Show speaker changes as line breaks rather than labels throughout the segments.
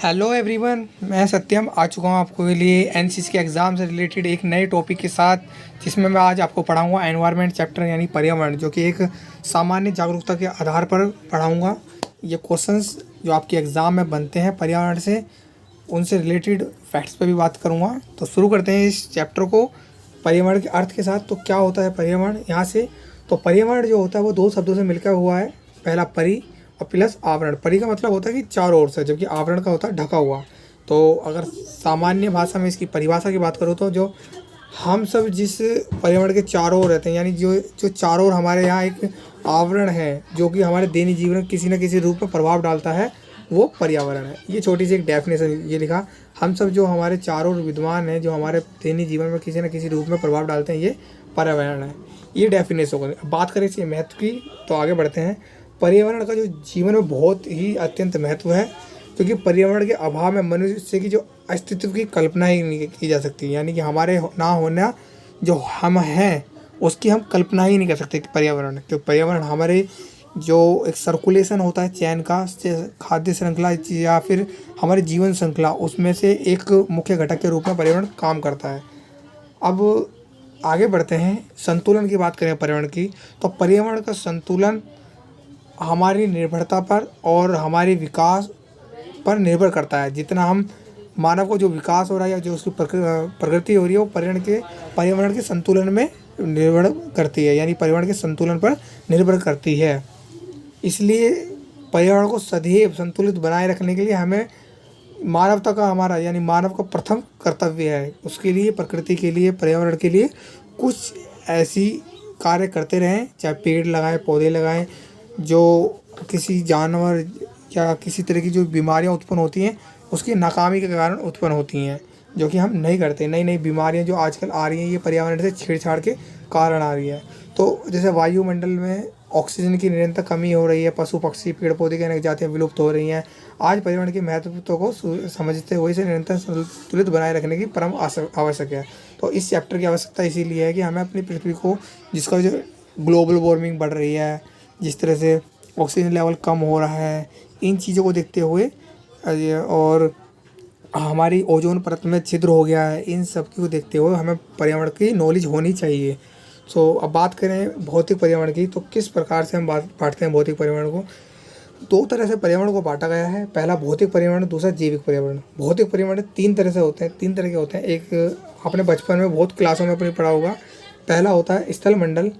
Hello everyone, मैं सत्यम आ चुका हूँ आपको के लिए एनसीसी के एग्ज़ाम से रिलेटेड एक नए टॉपिक के साथ, जिसमें मैं आज आपको पढ़ाऊँगा एनवायरनमेंट चैप्टर यानी पर्यावरण, जो कि एक सामान्य जागरूकता के आधार पर पढ़ाऊँगा। ये क्वेश्चंस जो आपके एग्ज़ाम में बनते हैं पर्यावरण से, उनसे रिलेटेड फैक्ट्स पे भी बात करूँगा। तो शुरू करते हैं इस चैप्टर को पर्यावरण के अर्थ के साथ। तो क्या होता है पर्यावरण यहाँ से? तो पर्यावरण जो होता है वो दो शब्दों से मिलकर हुआ है। पहला परि और प्लस आवरण। परि का मतलब होता है कि चारों ओर से, जबकि आवरण का होता है ढका हुआ। तो अगर सामान्य भाषा में इसकी परिभाषा की बात करूँ तो जो हम सब जिस पर्यावरण के चारों ओर रहते हैं, यानी जो जो चारों ओर हमारे यहाँ एक आवरण है जो कि हमारे दैनिक जीवन में किसी न किसी रूप में प्रभाव डालता है, वो पर्यावरण है। ये छोटी सी एक डेफिनेशन ये लिखा, हम सब जो हमारे चारों ओर विद्यमान है, जो हमारे दैनिक जीवन में किसी न किसी रूप में प्रभाव डालते हैं, ये पर्यावरण है। ये डेफिनेशन होगा। बात करें इसके महत्व की तो आगे बढ़ते हैं। पर्यावरण का जो जीवन में बहुत ही अत्यंत महत्व है, क्योंकि पर्यावरण के अभाव में मनुष्य की जो अस्तित्व की कल्पना ही नहीं की जा सकती। यानी कि हमारे ना होना जो हम हैं उसकी हम कल्पना ही नहीं कर सकते कि पर्यावरण, क्योंकि पर्यावरण हमारे जो एक सर्कुलेशन होता है चैन का, खाद्य श्रृंखला या फिर हमारे जीवन श्रृंखला, उसमें से एक मुख्य घटक के रूप में पर्यावरण काम करता है। अब आगे बढ़ते हैं। संतुलन की बात करें पर्यावरण की, तो पर्यावरण का संतुलन हमारी निर्भरता पर और हमारे विकास पर निर्भर करता है। जितना हम मानव को जो विकास हो रहा है या जो उसकी प्रगति हो रही है, वो पर्यावरण के संतुलन में निर्भर करती है, यानी पर्यावरण के संतुलन पर निर्भर करती है। इसलिए पर्यावरण को सदैव संतुलित बनाए रखने के लिए हमें मानवता का, हमारा यानी मानव का प्रथम कर्तव्य है। उसके लिए, प्रकृति के लिए, पर्यावरण के लिए कुछ ऐसी कार्य करते रहें, चाहे पेड़ लगाएं, पौधे लगाएं। जो किसी जानवर या किसी तरह की जो बीमारियां उत्पन्न होती हैं, उसकी नाकामी के कारण उत्पन्न होती हैं, जो कि हम नहीं करते। नई नई बीमारियां जो आजकल आ रही हैं, ये पर्यावरण से छेड़छाड़ के कारण आ रही है। तो जैसे वायुमंडल में ऑक्सीजन की निरंतर कमी हो रही है, पशु पक्षी पेड़ पौधे की अनेक जातियाँ विलुप्त हो रही हैं। आज पर्यावरण के महत्व को समझते हुए इसे निरंतर संतुलित बनाए रखने की परम आवश्यक है। तो इस चैप्टर की आवश्यकता इसीलिए है कि हमें अपनी पृथ्वी को, जिसका जो ग्लोबल वार्मिंग बढ़ रही है, जिस तरह से ऑक्सीजन लेवल कम हो रहा है, इन चीज़ों को देखते हुए और हमारी ओजोन परत में छिद्र हो गया है, इन सब को देखते हुए हमें पर्यावरण की नॉलेज होनी चाहिए। सो अब बात करें भौतिक पर्यावरण की, तो किस प्रकार से हम बांटते हैं भौतिक पर्यावरण को? दो तरह से पर्यावरण को बांटा गया है। पहला भौतिक पर्यावरण, दूसरा जैविक पर्यावरण। भौतिक पर्यावरण तीन तरह से होते हैं, तीन तरह के होते हैं। एक आपने बचपन में बहुत क्लासों में अपने पढ़ा होगा। पहला होता है स्थल मंडल,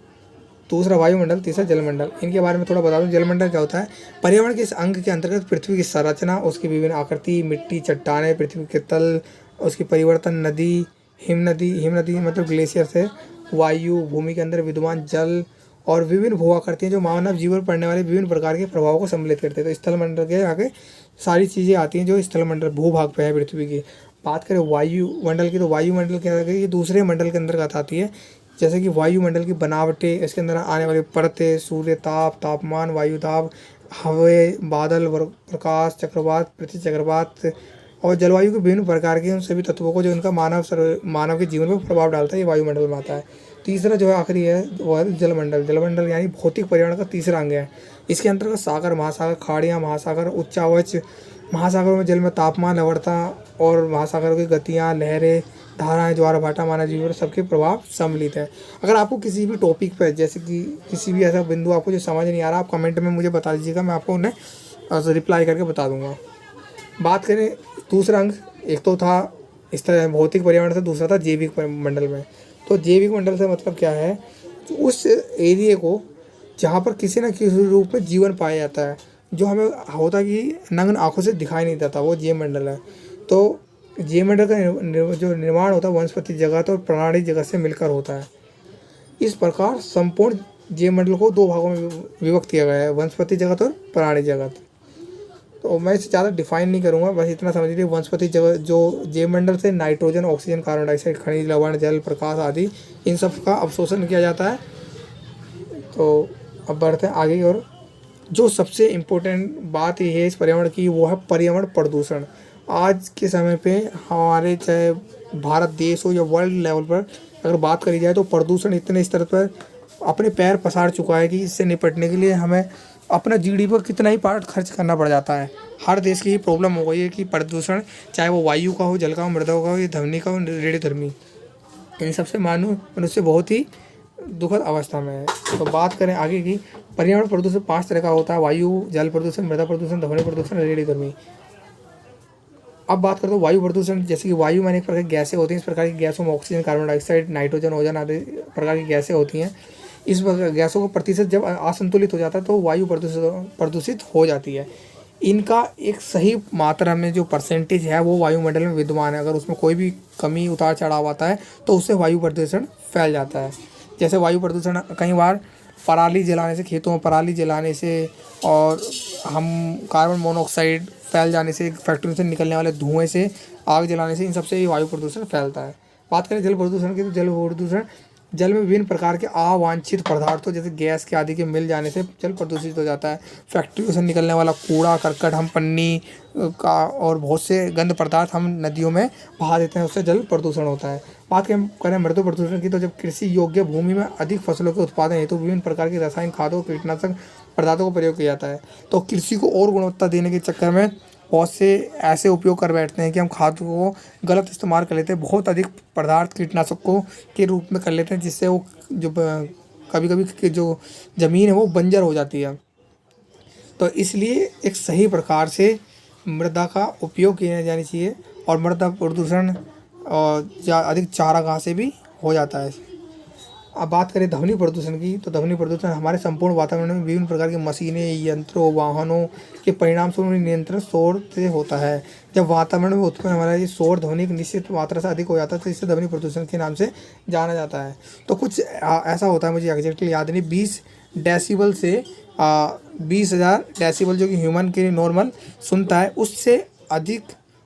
दूसरा वायुमंडल, तीसरा जलमंडल। इनके बारे में थोड़ा बता दूं। जलमंडल क्या होता है? पर्यावरण के इस अंग के अंतर्गत पृथ्वी की संरचना, उसकी विभिन्न आकृति, मिट्टी, चट्टानें, पृथ्वी के तल, उसकी परिवर्तन, नदी, हिम नदी मतलब ग्लेशियर से, वायु, भूमि के अंदर विद्यमान जल और विभिन्न भू आकृतियाँ जो मानव जीवन पर पड़ने वाले विभिन्न प्रकार के प्रभावों को सम्मिलित करते हैं। तो स्थल मंडल के आगे सारी चीज़ें आती हैं जो स्थल मंडल भूभाग पे है पृथ्वी की। बात करें वायुमंडल की, तो वायुमंडल के आगे ये दूसरे मंडल के अंतर्गत आती है। जैसे कि वायुमंडल की बनावटें, इसके अंदर आने वाली परतें, सूर्य ताप, तापमान, वायु दाब, हवा, बादल, प्रकाश, चक्रवात, पृथ्वी चक्रवात और जलवायु के विभिन्न प्रकार के उन सभी तत्वों को जो इनका मानव के जीवन पर प्रभाव डालता है, ये वायुमंडल में आता है। तीसरा जो है आखिरी है वो है जलमंडल। जलमंडल यानी भौतिक पर्यावरण का तीसरा अंग है। इसके अंतर्गत सागर, महासागर, खाड़ियाँ, महासागर, उच्चावच महासागरों में जल में तापमान, लवणता और महासागरों की गतियाँ, लहरें, धाराएं, ज्वार भाटा, मानव जीवन पर सबके प्रभाव सम्मिलित है। अगर आपको किसी भी टॉपिक पर, जैसे कि किसी भी ऐसा बिंदु आपको जो समझ नहीं आ रहा, आप कमेंट में मुझे बता दीजिएगा, मैं आपको उन्हें रिप्लाई करके बता दूंगा। बात करें दूसरा अंग, एक तो था इस तरह भौतिक पर्यावरण से, दूसरा था जैविक मंडल में। तो जैविक मंडल से मतलब क्या है? तो उस एरिया को जहाँ पर किसी न किसी रूप में जीवन पाया जाता है, जो हमें होता कि नग्न आंखों से दिखाई नहीं देता, वो जैव मंडल है। तो जैव मंडल का जो निर्माण होता है वनस्पति जगत और प्राणी जगत से मिलकर होता है। इस प्रकार संपूर्ण जैव मंडल को दो भागों में विभक्त किया गया है, वनस्पति जगत और प्राणी जगत। तो मैं इसे ज़्यादा डिफाइन नहीं करूँगा, बस इतना समझ लीजिए। वनस्पति जगत जो जैव मंडल से नाइट्रोजन, ऑक्सीजन, कार्बन डाइऑक्साइड, खनिज लवण, जल, प्रकाश आदि इन सब का अवशोषण किया जाता है। तो अब बढ़ते हैं आगे की ओर। जो सबसे इम्पोर्टेंट बात ये है इस पर्यावरण की, वो है पर्यावरण प्रदूषण। आज के समय पे हमारे चाहे भारत देश हो या वर्ल्ड लेवल पर अगर बात करी जाए, तो प्रदूषण इतने स्तर पर अपने पैर पसार चुका है कि इससे निपटने के लिए हमें अपना जीडीपी पर कितना ही पार्ट खर्च करना पड़ जाता है। हर देश की ये प्रॉब्लम हो गई है कि प्रदूषण, चाहे वो वायु का हो, जल का हो, मृदा का हो, या ध्वनि का हो, रेडियोधर्मी, इन सबसे मनुष्य बहुत ही दुखद अवस्था में है। तो बात करें आगे की, पर्यावरण प्रदूषण 5 तरह का होता है: वायु, जल प्रदूषण, मृदा प्रदूषण, ध्वनि प्रदूषण, रेडियोधर्मी। अब बात करते हैं वायु प्रदूषण। जैसे कि वायु में अनेक प्रकार की गैसें होती हैं। इस प्रकार की गैसों में oxygen, carbon dioxide, nitrogen, ozone आदि प्रकार की गैसें होती हैं। इस गैसों का प्रतिशत जब असंतुलित हो जाता है तो वायु प्रदूषित हो जाती है। इनका एक सही मात्रा में जो परसेंटेज है वो वायुमंडल में विद्यमान है। अगर उसमें कोई भी कमी, उतार चढ़ाव आता है तो उससे वायु प्रदूषण फैल जाता है। जैसे वायु प्रदूषण कई बार पराली जलाने से, खेतों में पराली जलाने से, और हम कार्बन मोनोऑक्साइड फैल जाने से, फैक्ट्रियों से निकलने वाले धुएं से, आग जलाने से, इन सबसे ये वायु प्रदूषण फैलता है। बात करें जल प्रदूषण की, तो जल प्रदूषण, जल में विभिन्न प्रकार के अवांछित पदार्थों जैसे गैस के आदि के मिल जाने से जल प्रदूषित हो जाता है। फैक्ट्रियों से निकलने वाला कूड़ा करकट, हम पन्नी का और बहुत से गंद पदार्थ हम नदियों में बहा देते हैं, उससे जल प्रदूषण होता है। बात करें मृदु प्रदूषण की, तो जब कृषि योग्य भूमि में अधिक फसलों के उत्पादन हेतु विभिन्न प्रकार की रासायनिक खादों, कीटनाशक पदार्थों का प्रयोग किया जाता है। तो कृषि को और गुणवत्ता देने के चक्कर में बहुत से ऐसे उपयोग कर बैठते हैं कि हम खाद को गलत इस्तेमाल कर लेते हैं, बहुत अधिक पदार्थ कीटनाशकों के रूप में कर लेते हैं, जिससे वो जो कभी कभी जो ज़मीन है वो बंजर हो जाती है। तो इसलिए एक सही प्रकार से मृदा का उपयोग किया जाना चाहिए। और मृदा प्रदूषण और अधिक चारागाह से भी हो जाता है। अब बात करें ध्वनि प्रदूषण की, तो ध्वनि प्रदूषण हमारे संपूर्ण वातावरण में विभिन्न प्रकार की मशीनें, यंत्रों, वाहनों के परिणाम स्वरूप नियंत्रण शोर से होता है। जब वातावरण में उत्पन्न हमारा ये शोर ध्वनि एक निश्चित मात्रा से अधिक हो जाता है तो इसे ध्वनि प्रदूषण के नाम से जाना जाता है। तो कुछ ऐसा होता है, मुझे एग्जैक्टली याद नहीं, 20 डेसिबल से 20,000 डेसिबल जो कि ह्यूमन के लिए नॉर्मल सुनता है, उससे अधिक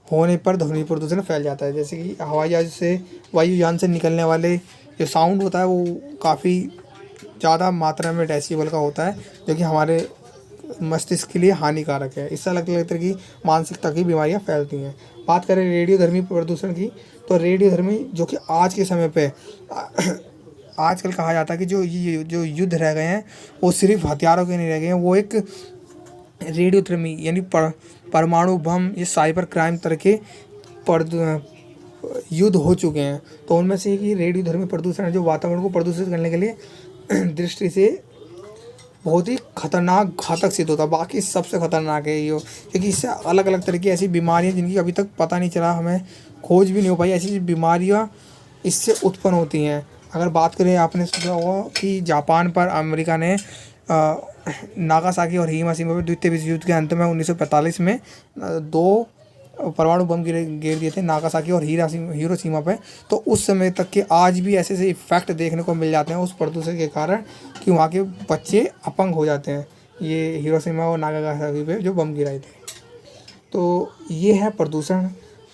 होने पर ध्वनि प्रदूषण फैल जाता है। जैसे कि हवाई जहाज से, वायुयान से निकलने वाले जो साउंड होता है वो काफ़ी ज़्यादा मात्रा में डेसिबल का होता है, जो कि हमारे मस्तिष्क के लिए हानिकारक है। इससे अलग अलग तरह की मानसिकता की बीमारियां फैलती हैं। बात करें रेडियोधर्मी प्रदूषण की, तो रेडियोधर्मी जो कि आज के समय पे आजकल कहा जाता है कि जो युद्ध रह गए हैं वो सिर्फ हथियारों के नहीं रह गए हैं, वो एक रेडियोधर्मी यानी परमाणु बम, ये साइबर क्राइम तरह के युद्ध हो चुके हैं। तो उनमें से एक ये रेडियोधर्मी प्रदूषण है, जो वातावरण को प्रदूषित करने के लिए दृष्टि से बहुत ही खतरनाक, घातक सिद्ध होता है। बाकी सबसे खतरनाक है ये, क्योंकि इससे अलग अलग तरह की ऐसी बीमारियां जिनकी अभी तक पता नहीं चला, हमें खोज भी नहीं हो पाई, ऐसी बीमारियां इससे उत्पन्न होती हैं। अगर बात करें, आपने सुना होगा कि जापान पर अमेरिका ने नागासाकी और हिरोशिमा पर द्वितीय विश्व युद्ध के अंत में 1945 में 2 परमाणु बम गिर दिए थे, नागासाकी और हिरोशिमा पे। तो उस समय तक के आज भी ऐसे ऐसे इफेक्ट देखने को मिल जाते हैं उस प्रदूषण के कारण, कि वहाँ के बच्चे अपंग हो जाते हैं, ये हिरोशिमा और नागासाकी पे जो बम गिराए थे। तो ये है प्रदूषण।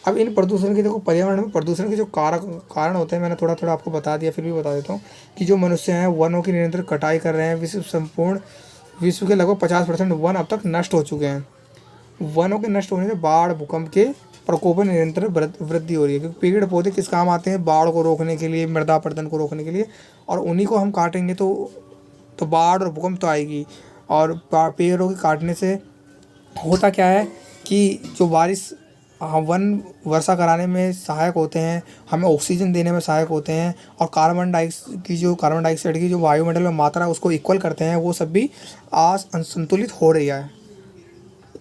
अब इन प्रदूषण के, देखो पर्यावरण में प्रदूषण के जो कारण होते हैं, मैंने थोड़ा थोड़ा आपको बता दिया, फिर भी बता देता हूँ कि जो मनुष्य हैं वनों की निरंतर कटाई कर रहे हैं। विश्व के लगभग 50% वन अब तक नष्ट हो चुके हैं। वनों के नष्ट होने से बाढ़, भूकंप के प्रकोप में निरंतर वृद्धि हो रही है, क्योंकि पेड़ पौधे किस काम आते हैं? बाढ़ को रोकने के लिए, मृदा अपरदन को रोकने के लिए, और उन्हीं को हम काटेंगे तो बाढ़ और भूकंप तो आएगी। और पेड़ों के काटने से होता क्या है कि जो बारिश, वन वर्षा कराने में सहायक होते हैं, हमें ऑक्सीजन देने में सहायक होते हैं, और कार्बन डाइऑक्साइड की जो वायुमंडल में मात्रा उसको इक्वल करते हैं, वो सब भी असंतुलित हो रही है।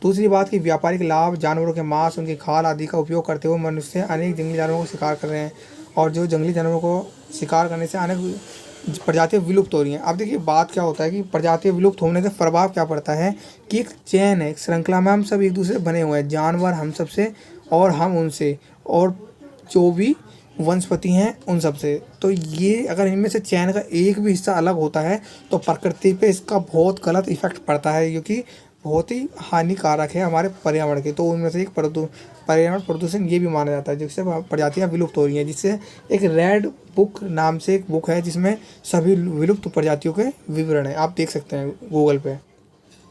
दूसरी बात कि व्यापारिक लाभ, जानवरों के मांस, उनकी खाल आदि का उपयोग करते हुए मनुष्य अनेक जंगली जानवरों को शिकार कर रहे हैं, और जो जंगली जानवरों को शिकार करने से अनेक प्रजातियाँ विलुप्त हो रही हैं। अब देखिए बात क्या होता है कि प्रजातियाँ विलुप्त होने से प्रभाव क्या पड़ता है कि एक चेन है, एक श्रृंखला में हम सब एक दूसरे बने हुए हैं, जानवर हम सबसे और हम उनसे, और जो भी वनस्पति हैं उन सब से। तो ये अगर इनमें से चैन का एक भी हिस्सा अलग होता है तो प्रकृति पे इसका बहुत गलत इफेक्ट पड़ता है, क्योंकि बहुत ही हानिकारक है हमारे पर्यावरण के। तो उनमें से एक पर्यावरण प्रदूषण ये भी माना जाता है, जिससे प्रजातियाँ विलुप्त हो रही हैं। जिससे एक रेड बुक नाम से एक बुक है जिसमें सभी विलुप्त प्रजातियों के विवरण है, आप देख सकते हैं गूगल पे।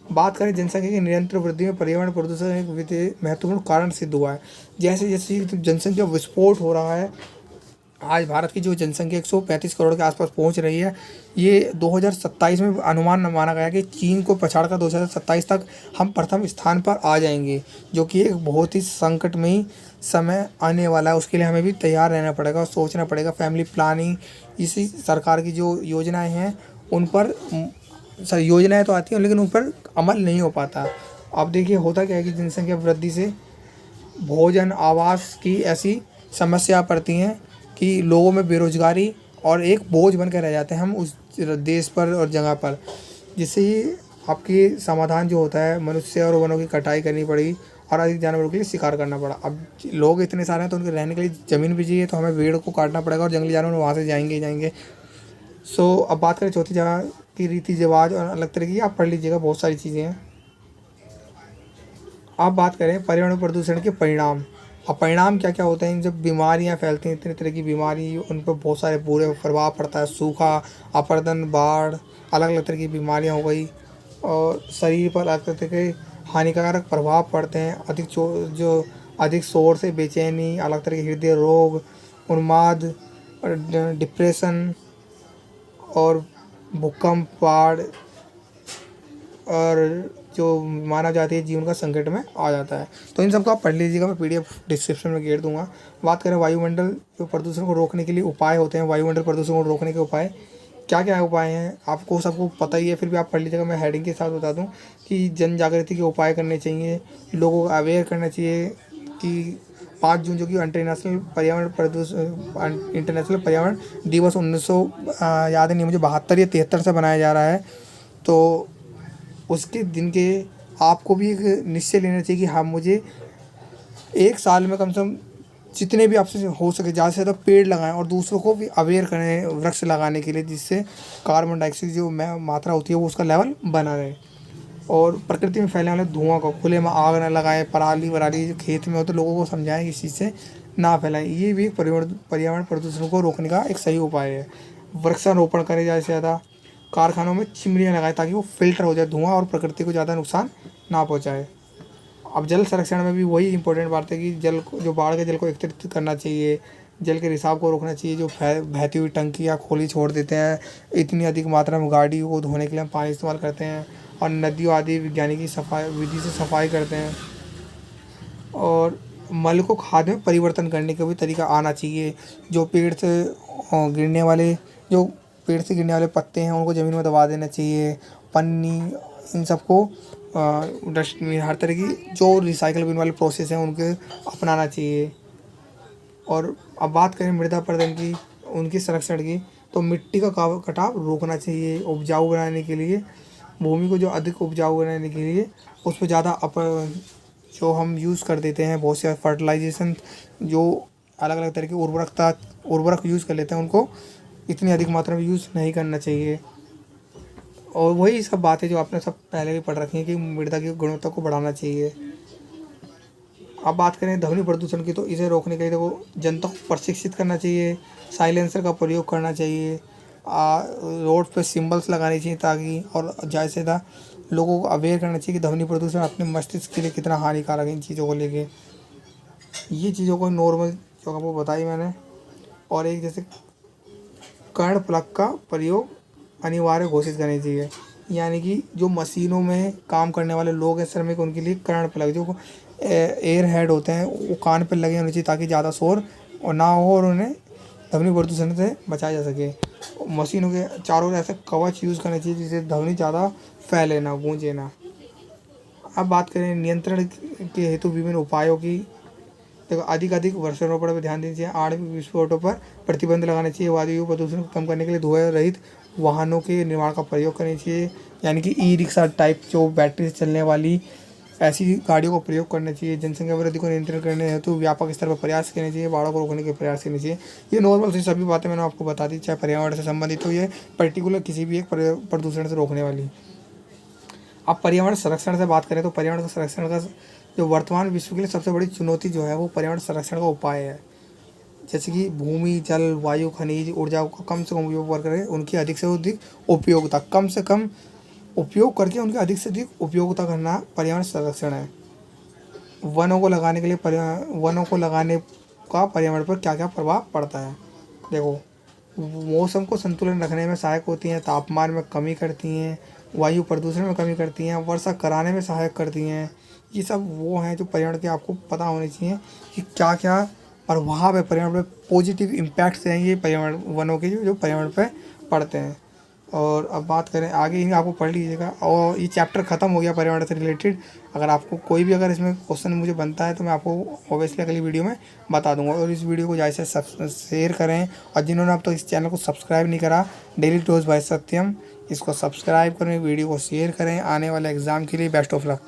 बात करें जनसंख्या की निरंतर वृद्धि में पर्यावरण प्रदूषण एक महत्वपूर्ण कारण सिद्ध हुआ है। जैसे जैसे जनसंख्या विस्फोट हो रहा है, आज भारत की जो जनसंख्या 135 करोड़ के आसपास पहुंच रही है, ये 2027 में अनुमान माना गया कि चीन को पछाड़कर 2027 तक हम प्रथम स्थान पर आ जाएंगे, जो कि एक बहुत ही संकटमयी समय आने वाला है। उसके लिए हमें भी तैयार रहना पड़ेगा और सोचना पड़ेगा। फैमिली प्लानिंग, इसी सरकार की जो योजनाएं हैं उन पर सर योजनाएं तो आती हैं लेकिन उन पर अमल नहीं हो पाता। अब देखिए होता क्या है कि जनसंख्या वृद्धि से भोजन, आवास की ऐसी समस्या पड़ती हैं कि लोगों में बेरोजगारी और एक बोझ बन कर रह जाते हैं हम उस देश पर और जगह पर, जिससे ही आपकी समाधान जो होता है मनुष्य और वनों की कटाई करनी पड़ी और अधिक जानवरों के लिए शिकार करना पड़ा। अब लोग इतने सारे हैं तो उनके रहने के लिए ज़मीन भी चाहिए, तो हमें पेड़ को काटना पड़ेगा और जंगली जानवर वहाँ से जाएंगे ही जाएंगे। सो अब बात करें चौथी जगह की रीति रिवाज और अलग तरह की, आप पढ़ लीजिएगा, बहुत सारी चीज़ें हैं। अब बात करें पर्यावरण प्रदूषण के परिणाम। अब परिणाम क्या क्या होते हैं, जब बीमारियां फैलती हैं, इतने तरह की बीमारी, उन पर बहुत सारे बुरे प्रभाव पड़ता है। सूखा, अपरदन, बाढ़, अलग अलग तरह की बीमारियां हो गई और शरीर पर अलग तरह के हानिकारक प्रभाव पड़ते हैं। जो अधिक शोर से बेचैनी, अलग तरह के हृदय रोग, उन्माद, डिप्रेशन और भूकंप, बाढ़ और जो माना जाती है जीवन का संकट में आ जाता है। तो इन सबको आप पढ़ लीजिएगा, मैं PDF डिस्क्रिप्शन में घेर दूंगा। बात करें वायुमंडल जो प्रदूषण को रोकने के लिए उपाय होते हैं, वायुमंडल प्रदूषण को रोकने के उपाय क्या क्या उपाय हैं आपको सबको पता ही है, फिर भी आप पढ़ लीजिएगा। मैं हेडिंग के साथ बता दूं कि जन जागृति के उपाय करने चाहिए, लोगों को अवेयर करना चाहिए कि 5 जून जो कि इंटरनेशनल पर्यावरण दिवस 1900 याद नहीं मुझे 72 या 73 से बनाया जा रहा है। तो उसके दिन के आपको भी एक निश्चय लेना चाहिए कि हाँ मुझे एक साल में कम से कम जितने भी आपसे हो सके ज़्यादा से ज़्यादा पेड़ लगाएं और दूसरों को भी अवेयर करें वृक्ष लगाने के लिए, जिससे कार्बन डाइऑक्साइड जो मात्रा होती है वो उसका लेवल बना रहे। और प्रकृति में फैलने वाले धुआं को खुले में आग न लगाएं, पराली वराली जो खेत में हो तो लोगों को समझाएं इस चीज़ से ना फैलाएं। ये भी पर्यावरण प्रदूषण को रोकने का एक सही उपाय है। वृक्षारोपण करें ज़्यादा से ज़्यादा, कारखानों में चिमनियाँ लगाएं ताकि वो फिल्टर हो जाए धुआं और प्रकृति को ज़्यादा नुकसान ना पहुँचाए। अब जल संरक्षण में भी वही इंपॉर्टेंट बात है कि जल को, जो बाढ़ के जल को एकत्रित करना चाहिए, जल के रिसाव को रोकना चाहिए। जो बहती हुई टंकियाँ खोली छोड़ देते हैं, इतनी अधिक मात्रा में गाड़ी को धोने के लिए हम पानी इस्तेमाल करते हैं और नदियों आदि वैज्ञानिक सफाई विधि से सफाई करते हैं। और मल को खाद में परिवर्तन करने का भी तरीका आना चाहिए। जो पेड़ से गिरने वाले पत्ते हैं उनको ज़मीन में दबा देना चाहिए। पन्नी, इन सबको डस्टबिन, हर तरह की जो रिसाइकल बिन वाले प्रोसेस हैं उनके अपनाना चाहिए। और अब बात करें मृदा अपरदन की, उनकी संरक्षण की, तो मिट्टी का कटाव रोकना चाहिए। उपजाऊ बनाने के लिए, भूमि को जो अधिक उपजाऊ बनाने के लिए उस पर ज़्यादा जो हम यूज़ कर देते हैं बहुत से फर्टिलाइजेशन, जो अलग अलग तरह के उर्वरक यूज़ कर लेते हैं, उनको इतनी अधिक मात्रा में यूज़ नहीं करना चाहिए। और वही सब बातें जो आपने सब पहले भी पढ़ रखी हैं कि मृदा की गुणवत्ता को बढ़ाना चाहिए। अब बात करें ध्वनि प्रदूषण की, तो इसे रोकने के लिए देखो जनता को प्रशिक्षित करना चाहिए, साइलेंसर का प्रयोग करना चाहिए, रोड पे सिंबल्स लगाने चाहिए ताकि, और ज़्यादा से ज़्यादा लोगों को अवेयर करना चाहिए कि ध्वनि प्रदूषण अपने मस्तिष्क के लिए कितना हानिकारक है। इन चीज़ों को लेके, ये चीज़ों को नॉर्मल जो आपको बताई मैंने। और एक जैसे कर्ण प्लग का प्रयोग अनिवार्य घोषित करनी चाहिए, यानी कि जो मशीनों में काम करने वाले लोग हैं श्रमिक, उनके लिए कर्ण प्लग जो एयर हेड होते हैं वो कान पर लगे होने चाहिए ताकि ज़्यादा शोर और ना हो और उन्हें ध्वनि प्रदूषण से बचाया जा सके। मशीनों के चारों ओर ऐसे कवच यूज़ करना चाहिए जिससे ध्वनि ज़्यादा फैले ना, गूंजे ना। अब बात करें नियंत्रण के हेतु विभिन्न उपायों की, देखो अधिक वृक्षारोपण पर ध्यान देना चाहिए, आणविक विस्फोटों पर प्रतिबंध लगाना चाहिए, वायु प्रदूषण को कम करने के लिए धुएं रहित वाहनों के निर्माण का प्रयोग करना चाहिए, यानी कि ई-रिक्शा टाइप जो बैटरी से चलने वाली ऐसी गाड़ियों का प्रयोग करना चाहिए। जनसंख्या वृद्धि को नियंत्रण करने हेतु व्यापक स्तर पर प्रयास करने चाहिए, बाढ़ों को रोकने के प्रयास करने चाहिए। ये नॉर्मल सी सभी बातें मैंने आपको बता दी, चाहे पर्यावरण से संबंधित हो या पर्टिकुलर किसी भी एक प्रदूषण से रोकने वाली। अब पर्यावरण संरक्षण से बात करें तो पर्यावरण संरक्षण का जो वर्तमान विश्व के लिए सबसे बड़ी चुनौती जो है वो पर्यावरण संरक्षण का उपाय है। जैसे कि भूमि, जल, वायु, खनिज ऊर्जा का कम से कम उपयोग करके उनकी अधिक से अधिक उपयोगिता, कम से कम उपयोग करके उनकी अधिक से अधिक उपयोगिता करना पर्यावरण संरक्षण है। वनों को लगाने का पर्यावरण पर क्या क्या प्रभाव पड़ता है। देखो, मौसम को संतुलन रखने में सहायक होती हैं, तापमान में कमी करती हैं, वायु प्रदूषण में कमी करती हैं, वर्षा कराने में सहायक करती हैं। ये सब वो हैं जो पर्यावरण के आपको पता होने चाहिए कि क्या क्या प्रभाव है पर्यावरण पे, पॉजिटिव इम्पैक्ट्स हैं ये पर्यावरण वनों के जो पर्यावरण पे पड़ते हैं। और अब बात करें आगे, ही आपको पढ़ लीजिएगा। और ये चैप्टर ख़त्म हो गया पर्यावरण से रिलेटेड। अगर आपको कोई भी अगर इसमें क्वेश्चन मुझे बनता है तो मैं आपको ऑब्वियसली अगली वीडियो में बता दूंगा। और इस वीडियो को ज़्यादा से शेयर करें, और जिन्होंने अब तक इस चैनल को सब्सक्राइब नहीं करा, डेली डोज बाय सत्यम, इसको सब्सक्राइब करें, वीडियो को शेयर करें। आने वाले एग्ज़ाम के लिए बेस्ट ऑफ लक।